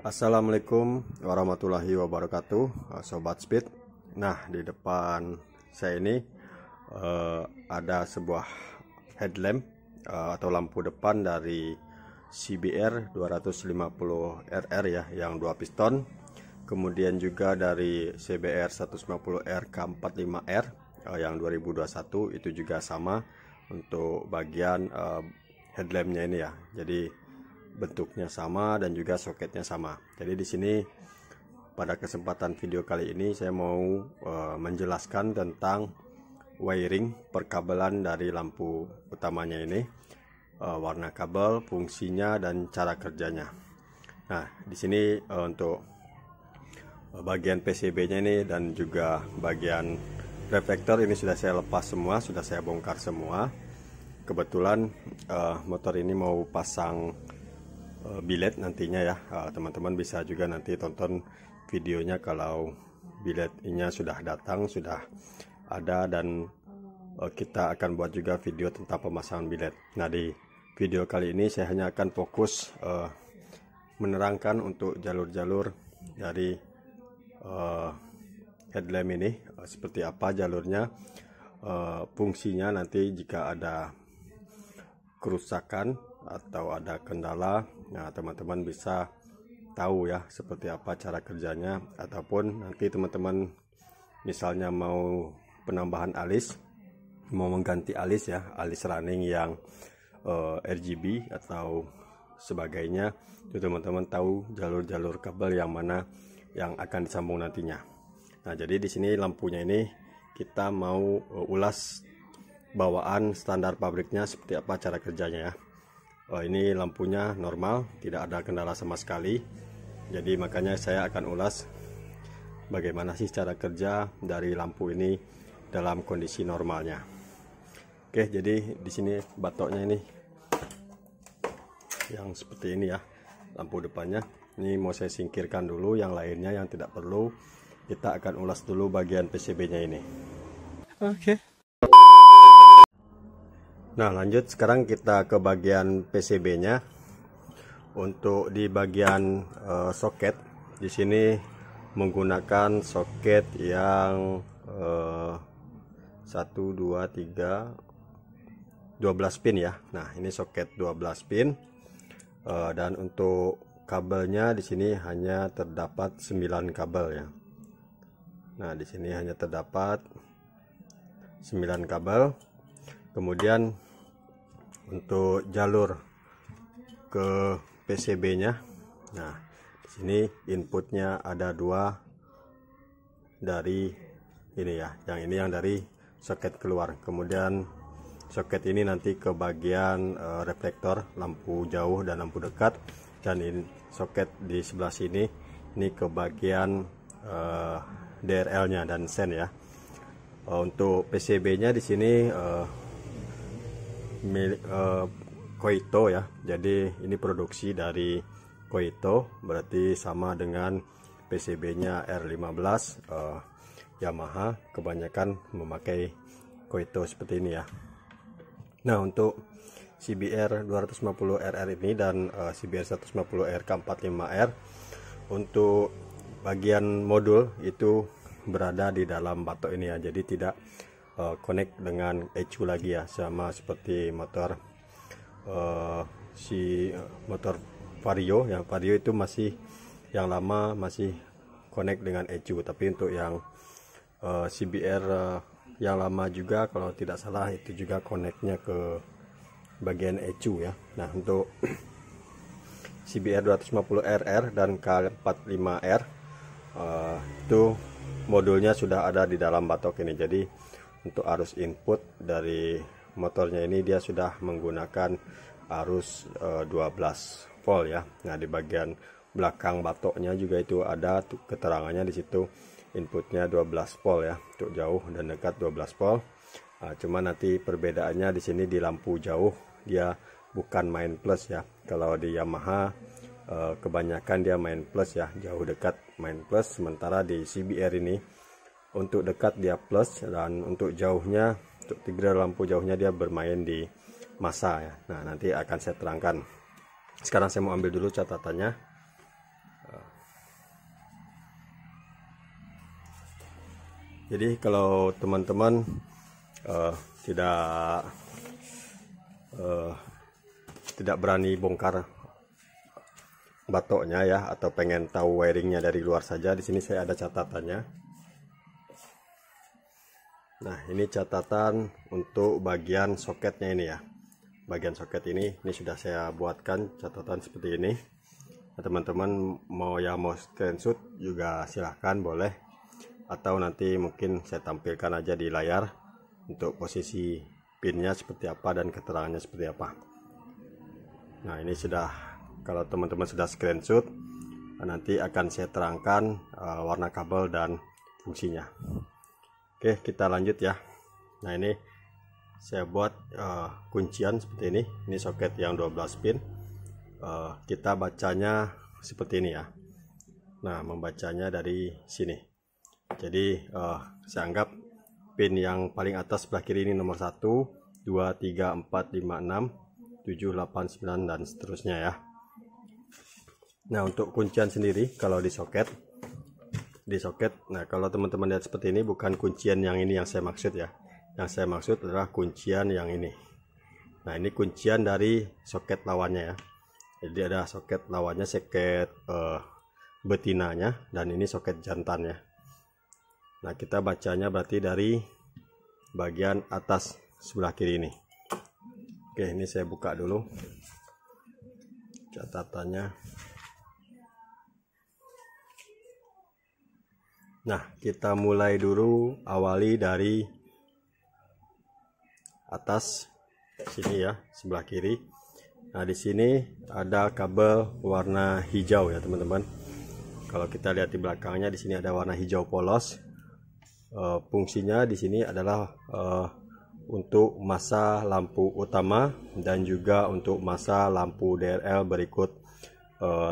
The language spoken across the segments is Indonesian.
Assalamualaikum warahmatullahi wabarakatuh, Sobat Speed. Nah, di depan saya ini ada sebuah headlamp atau lampu depan dari CBR 250 RR ya, yang 2 piston. Kemudian juga dari CBR 150R K45R yang 2021 itu juga sama untuk bagian headlampnya ini ya. Jadi bentuknya sama dan juga soketnya sama. Jadi di sini pada kesempatan video kali ini saya mau menjelaskan tentang wiring perkabelan dari lampu utamanya ini, warna kabel, fungsinya dan cara kerjanya. Nah, di sini untuk bagian PCB-nya ini dan juga bagian reflektor ini sudah saya lepas semua, sudah saya bongkar semua. Kebetulan motor ini mau pasang bilet nantinya ya, teman-teman bisa juga nanti tonton videonya kalau biletnya sudah datang, sudah ada, dan kita akan buat juga video tentang pemasangan bilet. Nah, di video kali ini saya hanya akan fokus menerangkan untuk jalur-jalur dari headlamp ini, seperti apa jalurnya, fungsinya nanti jika ada kerusakan atau ada kendala. Nah, teman-teman bisa tahu ya seperti apa cara kerjanya, ataupun nanti teman-teman misalnya mau penambahan alis, mau mengganti alis ya, alis running yang RGB atau sebagainya, itu teman-teman tahu jalur-jalur kabel yang mana yang akan disambung nantinya. Nah, jadi di sini lampunya ini kita mau ulas bawaan standar pabriknya seperti apa cara kerjanya ya. Ini lampunya normal, tidak ada kendala sama sekali. Jadi makanya saya akan ulas bagaimana sih cara kerja dari lampu ini dalam kondisi normalnya. Oke, jadi di sini batoknya ini yang seperti ini ya, lampu depannya. Ini mau saya singkirkan dulu, yang lainnya yang tidak perlu kita akan ulas dulu bagian PCB-nya ini. Oke. Nah, lanjut sekarang kita ke bagian PCB-nya. Untuk di bagian soket, di sini menggunakan soket yang 1, 2, 3, 12 pin ya. Nah, ini soket 12 pin. Dan untuk kabelnya di sini hanya terdapat 9 kabel ya. Nah, di sini hanya terdapat 9 kabel. Kemudian untuk jalur ke PCB-nya, nah di sini inputnya ada 2 dari ini ya, yang ini yang dari soket keluar. Kemudian soket ini nanti ke bagian reflektor, lampu jauh dan lampu dekat, dan ini soket di sebelah sini ini ke bagian DRL-nya dan sen ya. Untuk PCB-nya di sini milik Koito ya, jadi ini produksi dari Koito, berarti sama dengan PCB-nya R15 Yamaha, kebanyakan memakai Koito seperti ini ya. Nah, untuk CBR 250 RR ini dan CBR 150R K45R, untuk bagian modul itu berada di dalam batok ini ya, jadi tidak connect dengan ECU lagi ya, sama seperti motor motor Vario. Yang Vario itu masih yang lama masih connect dengan ECU, tapi untuk yang CBR yang lama juga kalau tidak salah itu juga connectnya ke bagian ECU ya. Nah, untuk CBR 250 RR dan K45R itu modulnya sudah ada di dalam batok ini. Jadi untuk arus input dari motornya ini dia sudah menggunakan arus 12 volt ya. Nah, di bagian belakang batoknya juga itu ada keterangannya di situ, inputnya 12 volt ya, untuk jauh dan dekat 12 volt. Nah, cuma nanti perbedaannya di sini di lampu jauh dia bukan main plus ya. Kalau di Yamaha kebanyakan dia main plus ya, jauh dekat main plus, sementara di CBR ini untuk dekat dia plus, dan untuk jauhnya, untuk tiga lampu jauhnya dia bermain di massa ya. Nah, nanti akan saya terangkan. Sekarang saya mau ambil dulu catatannya. Jadi kalau teman-teman tidak berani bongkar batoknya ya, atau pengen tahu wiringnya dari luar saja, di sini saya ada catatannya. Nah, ini catatan untuk bagian soketnya ini ya. Bagian soket ini sudah saya buatkan catatan seperti ini. Nah, teman-teman mau screenshot juga silahkan, boleh, atau nanti mungkin saya tampilkan aja di layar untuk posisi pinnya seperti apa dan keterangannya seperti apa. Nah, ini sudah, kalau teman-teman sudah screenshot, nanti akan saya terangkan warna kabel dan fungsinya. Oke, kita lanjut ya. Nah, ini saya buat kuncian seperti ini soket yang 12 pin. Kita bacanya seperti ini ya. Nah, membacanya dari sini. Jadi saya anggap pin yang paling atas sebelah kiri ini nomor 1, 2, 3, 4, 5, 6, 7, 8, 9 dan seterusnya ya. Nah, untuk kuncian sendiri kalau di soket, nah kalau teman-teman lihat seperti ini, bukan kuncian yang ini yang saya maksud ya. Yang saya maksud adalah kuncian yang ini. Nah, ini kuncian dari soket lawannya ya. Jadi ada soket lawannya, soket betinanya, dan ini soket jantannya. Nah, kita bacanya berarti dari bagian atas sebelah kiri ini. Oke, ini saya buka dulu catatannya. Nah, kita mulai dulu, awali dari atas sini ya, sebelah kiri. Nah, di sini ada kabel warna hijau ya teman-teman. Kalau kita lihat di belakangnya, di sini ada warna hijau polos. Fungsinya di sini adalah untuk masa lampu utama dan juga untuk masa lampu DRL berikut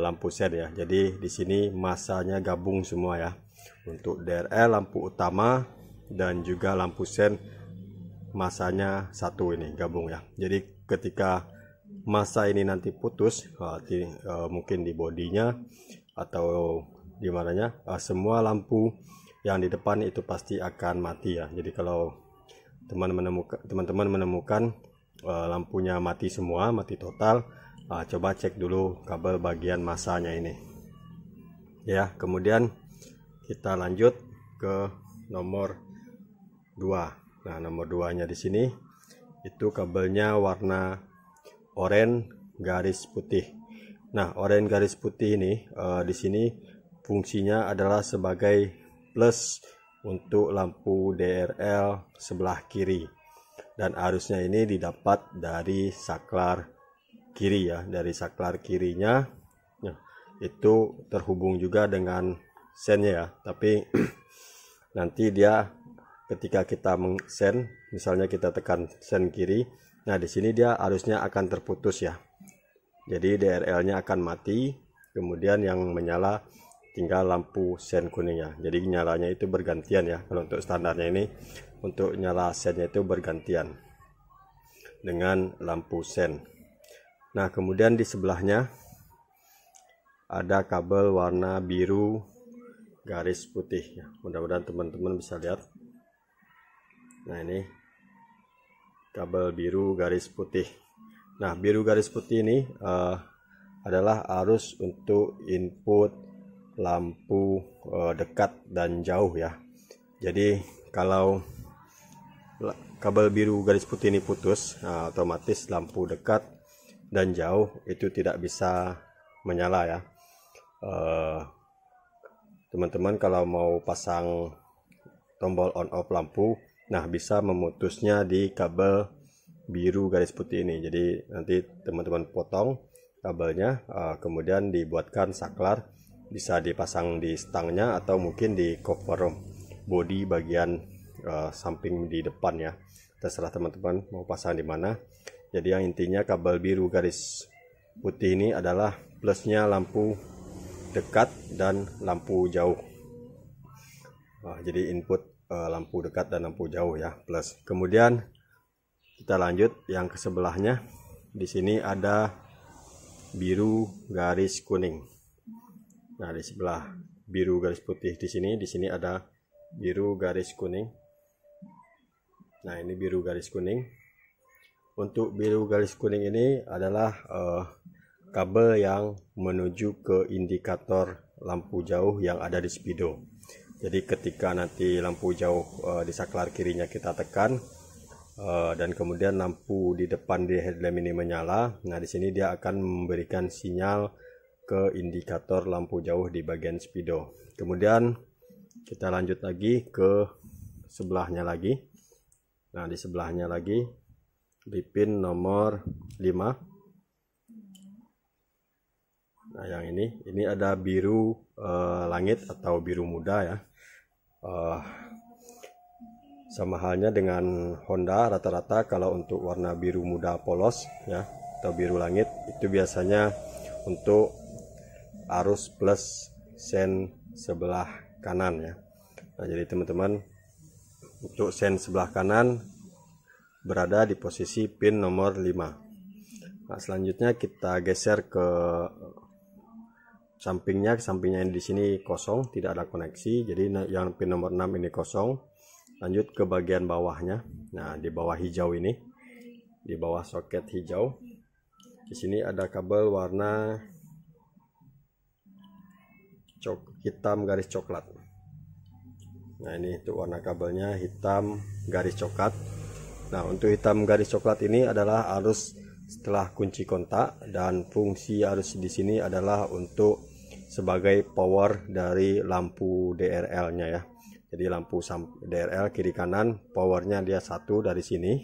lampu sen ya. Jadi di sini masanya gabung semua ya. Untuk DRL lampu utama dan juga lampu sen masanya satu, ini gabung ya. Jadi ketika masa ini nanti putus, mungkin di bodinya atau di mananya, semua lampu yang di depan itu pasti akan mati ya. Jadi kalau teman-teman menemukan lampunya mati semua, mati total, coba cek dulu kabel bagian masanya ini ya. Kemudian kita lanjut ke nomor 2. Nah, nomor 2-nya di sini itu kabelnya warna oranye garis putih. Nah, oranye garis putih ini di sini fungsinya adalah sebagai plus untuk lampu DRL sebelah kiri, dan arusnya ini didapat dari saklar kiri ya. Dari saklar kirinya ya, itu terhubung juga dengan sennya ya. Tapi nanti dia ketika kita mengsen, misalnya kita tekan sen kiri, nah di sini dia arusnya akan terputus ya. Jadi DRL-nya akan mati, kemudian yang menyala tinggal lampu sen kuningnya. Jadi nyalanya itu bergantian ya. Kalau untuk standarnya ini, untuk nyala sennya itu bergantian dengan lampu sen. Nah, kemudian di sebelahnya ada kabel warna biru garis putih ya. Mudah-mudahan teman-teman bisa lihat. Nah, ini kabel biru garis putih. Nah, biru garis putih ini adalah arus untuk input lampu dekat dan jauh ya. Jadi kalau kabel biru garis putih ini putus, otomatis lampu dekat dan jauh itu tidak bisa menyala ya. Teman-teman kalau mau pasang tombol on off lampu, nah bisa memutusnya di kabel biru garis putih ini. Jadi nanti teman-teman potong kabelnya, kemudian dibuatkan saklar, bisa dipasang di stangnya atau mungkin di cover body bagian samping di depan ya. Terserah teman-teman mau pasang di mana. Jadi yang intinya kabel biru garis putih ini adalah plusnya lampu dekat dan lampu jauh. Jadi input lampu dekat dan lampu jauh ya, plus. Kemudian kita lanjut yang ke sebelahnya. Di sini ada biru garis kuning. Nah, di sebelah biru garis putih di sini ada biru garis kuning. Nah, ini biru garis kuning. Untuk biru garis kuning ini adalah kabel yang menuju ke indikator lampu jauh yang ada di speedo. Jadi ketika nanti lampu jauh di saklar kirinya kita tekan dan kemudian lampu di depan di headlamp ini menyala, nah di sini dia akan memberikan sinyal ke indikator lampu jauh di bagian speedo. Kemudian kita lanjut lagi ke sebelahnya lagi. Nah, di sebelahnya lagi di pin nomor 5. Nah, yang ini ada biru langit atau biru muda ya. Sama halnya dengan Honda, rata-rata kalau untuk warna biru muda polos ya atau biru langit itu biasanya untuk arus plus sen sebelah kanan ya. Nah, jadi teman-teman, untuk sen sebelah kanan berada di posisi pin nomor 5. Nah, selanjutnya kita geser ke sampingnya yang di sini kosong, tidak ada koneksi. Jadi yang pin nomor 6 ini kosong. Lanjut ke bagian bawahnya. Nah, di bawah hijau ini, di bawah soket hijau, di sini ada kabel warna hitam garis coklat. Nah, ini untuk warna kabelnya hitam garis coklat. Nah, untuk hitam garis coklat ini adalah arus setelah kunci kontak, dan fungsi arus di sini adalah untuk sebagai power dari lampu DRL-nya ya. Jadi lampu DRL kiri kanan powernya dia satu dari sini,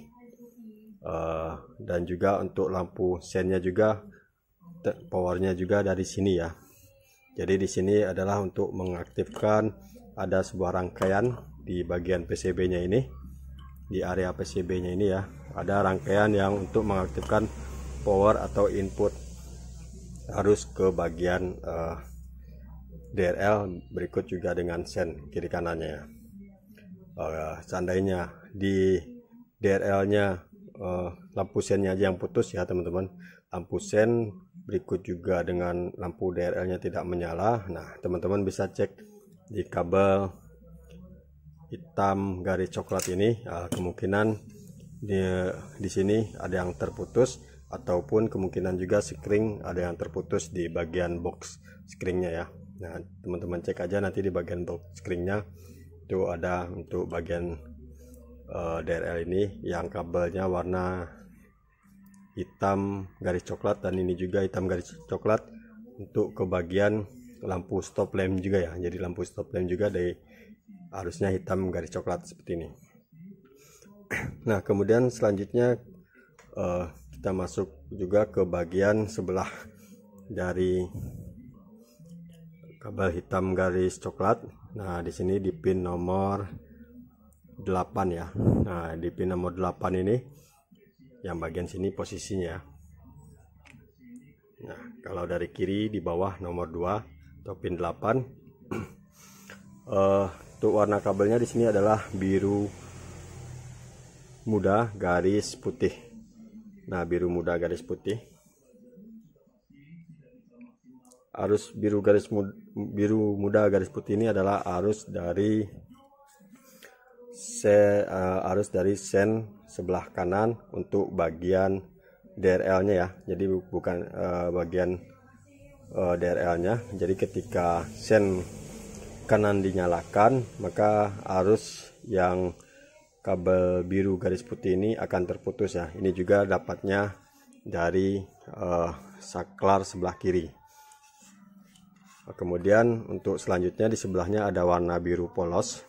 dan juga untuk lampu sennya juga powernya juga dari sini ya. Jadi di sini adalah untuk mengaktifkan, ada sebuah rangkaian di bagian PCB-nya ini, di area PCB-nya ini ya, ada rangkaian yang untuk mengaktifkan power atau input arus ke bagian DRL, berikut juga dengan sen kiri kanannya ya. Seandainya di DRL-nya lampu sennya aja yang putus ya teman-teman, lampu sen berikut juga dengan lampu DRL-nya tidak menyala, nah teman-teman bisa cek di kabel hitam garis coklat ini, kemungkinan di sini ada yang terputus, ataupun kemungkinan juga skring ada yang terputus di bagian box skringnya ya. Nah, teman-teman cek aja nanti di bagian box skringnya itu ada untuk bagian DRL ini yang kabelnya warna hitam garis coklat, dan ini juga hitam garis coklat untuk ke bagian lampu stop lamp juga ya. Jadi lampu stop lamp juga dari arusnya hitam garis coklat seperti ini. Nah, kemudian selanjutnya kita masuk juga ke bagian sebelah dari kabel hitam garis coklat. Nah, di sini di pin nomor 8 ya. Nah, di pin nomor 8 ini yang bagian sini posisinya. Nah, kalau dari kiri di bawah nomor 2 atau pin 8. Untuk warna kabelnya di sini adalah biru muda garis putih. Nah, biru muda garis putih. Arus biru muda garis putih ini adalah arus dari sen sebelah kanan untuk bagian DRL-nya ya. Jadi bukan bagian DRL-nya. Jadi ketika sen kanan dinyalakan, maka arus yang kabel biru garis putih ini akan terputus ya. Ini juga dapatnya dari saklar sebelah kiri. Kemudian untuk selanjutnya di sebelahnya ada warna biru polos.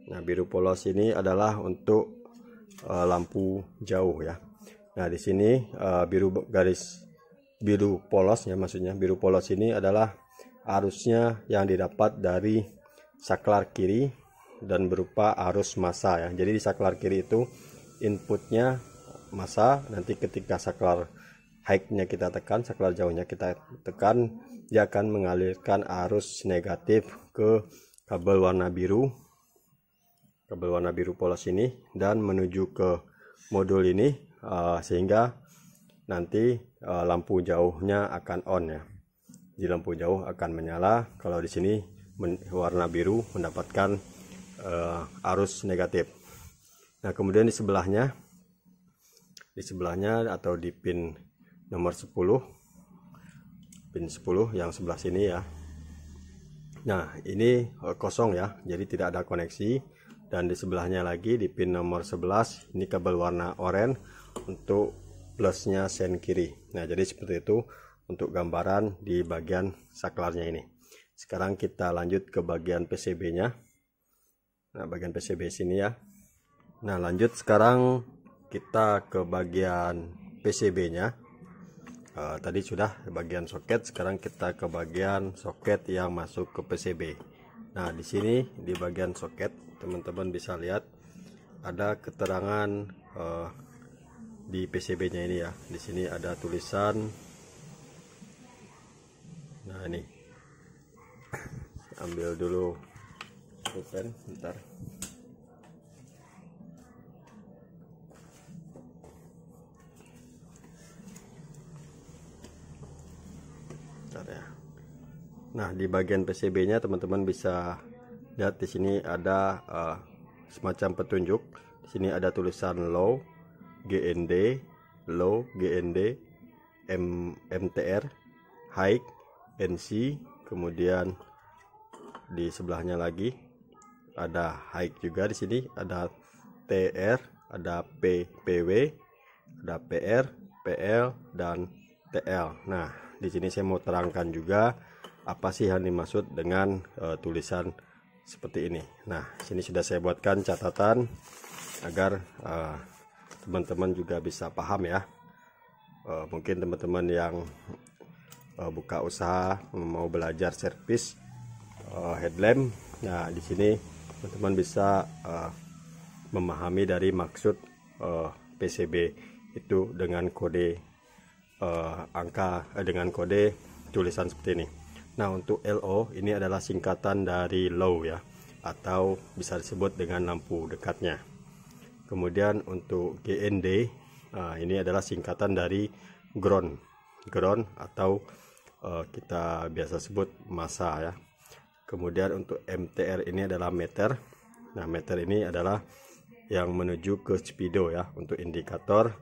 Nah, biru polos ini adalah untuk lampu jauh ya. Nah, di sini biru polos ya, maksudnya biru polos ini adalah arusnya yang didapat dari saklar kiri dan berupa arus massa ya. Jadi di saklar kiri itu inputnya massa, nanti ketika saklar high-nya kita tekan, saklar jauhnya kita tekan, dia akan mengalirkan arus negatif ke kabel warna biru polos ini dan menuju ke modul ini, sehingga nanti lampu jauhnya akan on ya. Di lampu jauh akan menyala. Kalau di sini warna biru mendapatkan arus negatif. Nah, kemudian di sebelahnya atau di pin nomor 10, pin 10 yang sebelah sini ya. Nah, ini kosong ya, jadi tidak ada koneksi. Dan di sebelahnya lagi di pin nomor 11 ini kabel warna oranye untuk plusnya sen kiri. Nah, jadi seperti itu untuk gambaran di bagian saklarnya ini. Sekarang kita lanjut ke bagian PCB-nya. Nah, bagian PCB sini ya. Nah, lanjut sekarang kita ke bagian PCB-nya. Tadi sudah bagian soket, sekarang kita ke bagian soket yang masuk ke PCB. Nah, di sini di bagian soket teman-teman bisa lihat ada keterangan di PCB-nya ini ya. Di sini ada tulisan. Nah, ini ambil dulu pulpen bentar. Ya. Nah, di bagian PCB-nya teman-teman bisa lihat di sini ada semacam petunjuk. Di sini ada tulisan low, GND, low, GND, MTR, high, NC, kemudian di sebelahnya lagi ada high juga. Di sini ada TR, ada PW, ada PR, PL, dan TL. Nah, di sini saya mau terangkan juga apa sih yang dimaksud dengan tulisan seperti ini. Nah, sini sudah saya buatkan catatan agar teman-teman juga bisa paham ya. Mungkin teman-teman yang buka usaha mau belajar servis headlamp, nah di sini teman-teman bisa memahami dari maksud PCB itu dengan kode dengan kode tulisan seperti ini. Nah, untuk LO ini adalah singkatan dari low ya, atau bisa disebut dengan lampu dekatnya. Kemudian untuk GND ini adalah singkatan dari ground atau kita biasa sebut massa ya. Kemudian untuk MTR ini adalah meter. Nah, meter ini adalah yang menuju ke speedo ya, untuk indikator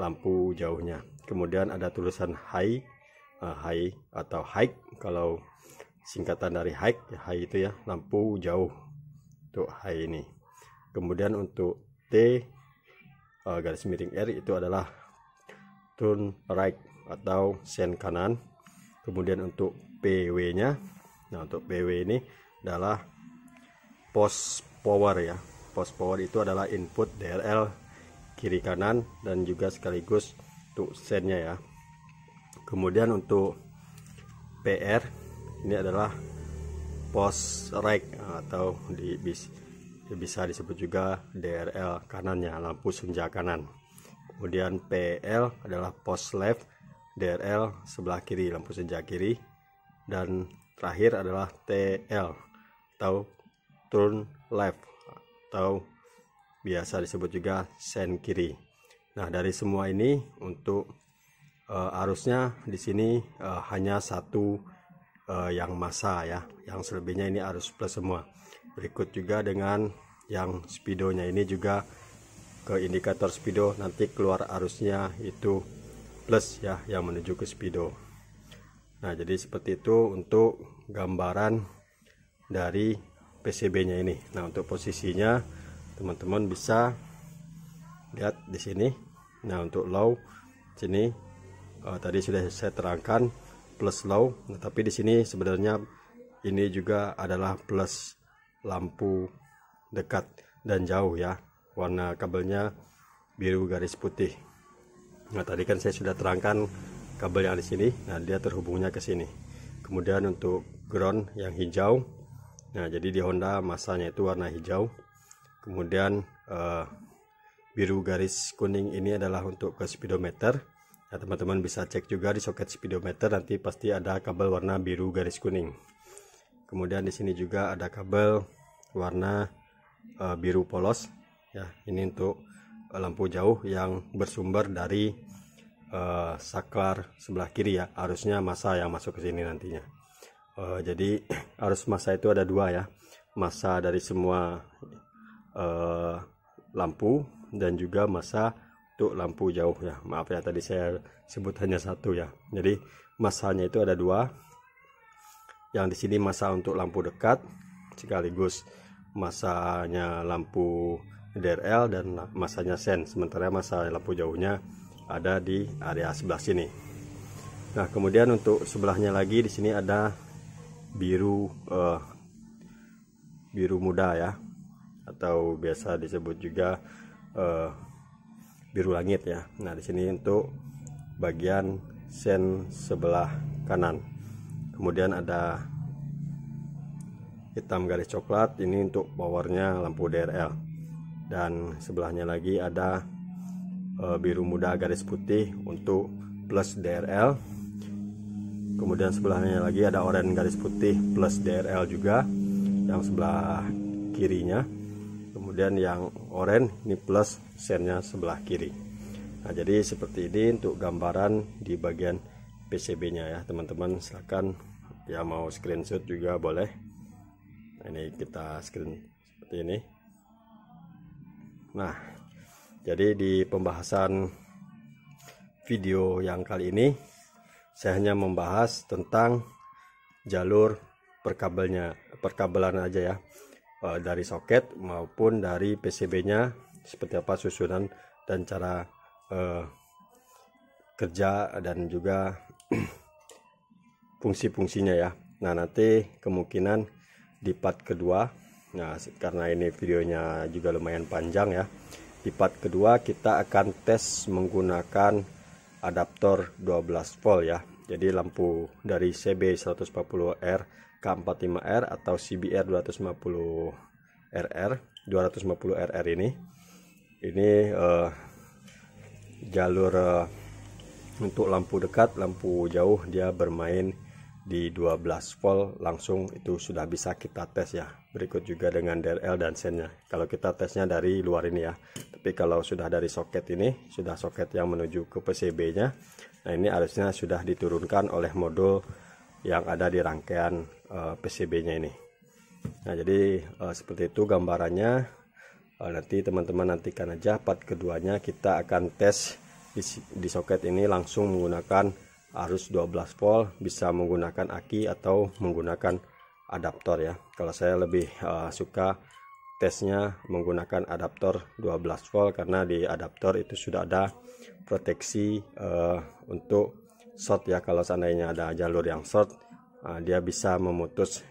lampu jauhnya. Kemudian ada tulisan high atau high, kalau singkatan dari high itu ya, lampu jauh, untuk high ini. Kemudian untuk T garis miring R itu adalah turn right atau sen kanan. Kemudian untuk PW nya, nah untuk PW ini adalah post power ya. Post power itu adalah input DRL kiri kanan dan juga sekaligus untuk sennya ya. Kemudian untuk PR ini adalah post right atau bisa disebut juga DRL kanannya, lampu senja kanan. Kemudian PL adalah post left, DRL sebelah kiri, lampu senja kiri. Dan terakhir adalah TL atau turn left atau biasa disebut juga sen kiri. Nah, dari semua ini untuk arusnya di sini hanya satu yang massa ya, yang selebihnya ini arus plus semua. Berikut juga dengan yang speedonya ini juga ke indikator speedo, nanti keluar arusnya itu plus ya, yang menuju ke speedo. Nah, jadi seperti itu untuk gambaran dari PCB-nya ini. Nah, untuk posisinya teman-teman bisa lihat di sini. Nah, untuk low sini tadi sudah saya terangkan plus low. Nah, tapi di sini sebenarnya ini juga adalah plus lampu dekat dan jauh ya. Warna kabelnya biru garis putih. Nah, tadi kan saya sudah terangkan kabel yang di sini. Nah, dia terhubungnya ke sini. Kemudian untuk ground yang hijau. Nah, jadi di Honda massanya itu warna hijau. Kemudian biru garis kuning ini adalah untuk ke speedometer. Nah, teman-teman bisa cek juga di soket speedometer, nanti pasti ada kabel warna biru garis kuning. Kemudian di sini juga ada kabel warna biru polos ya, ini untuk lampu jauh yang bersumber dari saklar sebelah kiri ya, arusnya massa yang masuk ke sini nantinya. Jadi arus massa itu ada dua ya, massa dari semua lampu dan juga massa untuk lampu jauh ya. Maaf ya, tadi saya sebut hanya satu ya. Jadi massanya itu ada dua. Yang di sini massa untuk lampu dekat sekaligus massanya lampu DRL dan massanya sen. Sementara massa lampu jauhnya ada di area sebelah sini. Nah, kemudian untuk sebelahnya lagi di sini ada biru muda ya, atau biasa disebut juga biru langit ya. Nah, di sini untuk bagian sen sebelah kanan. Kemudian ada hitam garis coklat, ini untuk powernya lampu DRL. Dan sebelahnya lagi ada biru muda garis putih untuk plus DRL. Kemudian sebelahnya lagi ada oranye garis putih plus DRL juga, yang sebelah kirinya. Kemudian yang oranye ini plus sennya sebelah kiri. Nah, jadi seperti ini untuk gambaran di bagian PCB-nya ya teman-teman. Silakan ya, mau screenshot juga boleh. Nah, ini kita screen seperti ini. Nah, jadi di pembahasan video yang kali ini saya hanya membahas tentang jalur perkabelan aja ya, dari soket maupun dari PCB-nya seperti apa susunan dan cara kerja dan juga fungsi-fungsinya ya. Nah, nanti kemungkinan di part kedua, nah karena ini videonya juga lumayan panjang ya, di part kedua kita akan tes menggunakan adaptor 12 volt ya. Jadi lampu dari CB 140R K45R atau CBR 250RR ini jalur untuk lampu dekat, lampu jauh dia bermain di 12 volt langsung, itu sudah bisa kita tes ya. Berikut juga dengan DRL dan sennya kalau kita tesnya dari luar ini ya. Tapi kalau sudah dari soket ini, sudah soket yang menuju ke PCB nya, nah ini harusnya sudah diturunkan oleh modul yang ada di rangkaian PCB nya ini. Nah, jadi seperti itu gambarannya. Nanti teman-teman nantikan aja part keduanya, kita akan tes di soket ini langsung menggunakan arus 12 volt, bisa menggunakan aki atau menggunakan adaptor ya. Kalau saya lebih suka tesnya menggunakan adaptor 12 volt karena di adaptor itu sudah ada proteksi untuk short ya. Kalau seandainya ada jalur yang short, dia bisa memutus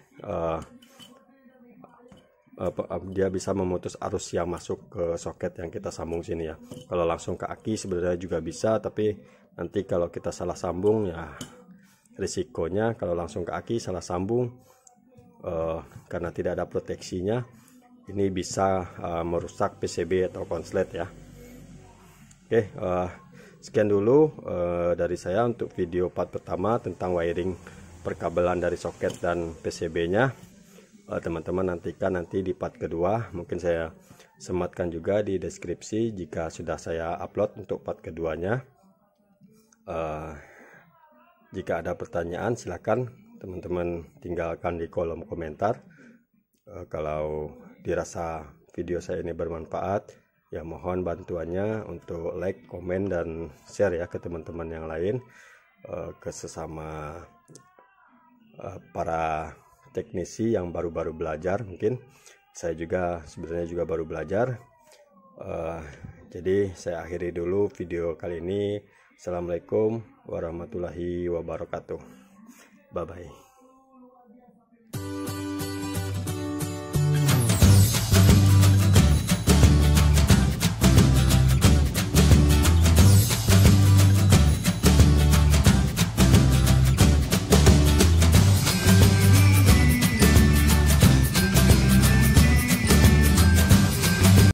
arus yang masuk ke soket yang kita sambung sini ya. Kalau langsung ke aki sebenarnya juga bisa, tapi nanti kalau kita salah sambung ya risikonya kalau langsung ke aki salah sambung karena tidak ada proteksinya, ini bisa merusak PCB atau konslet ya. Oke, sekian dulu dari saya untuk video part pertama tentang wiring perkabelan dari soket dan PCB nya. Teman-teman nantikan nanti di part kedua, mungkin saya sematkan juga di deskripsi jika sudah saya upload untuk part keduanya. Jika ada pertanyaan silakan teman-teman tinggalkan di kolom komentar. Kalau dirasa video saya ini bermanfaat ya, mohon bantuannya untuk like, komen, dan share ya ke teman-teman yang lain, ke sesama para teknisi yang baru-baru belajar. Mungkin saya juga sebenarnya juga baru belajar. Jadi saya akhiri dulu video kali ini. Assalamualaikum warahmatullahi wabarakatuh. Bye bye.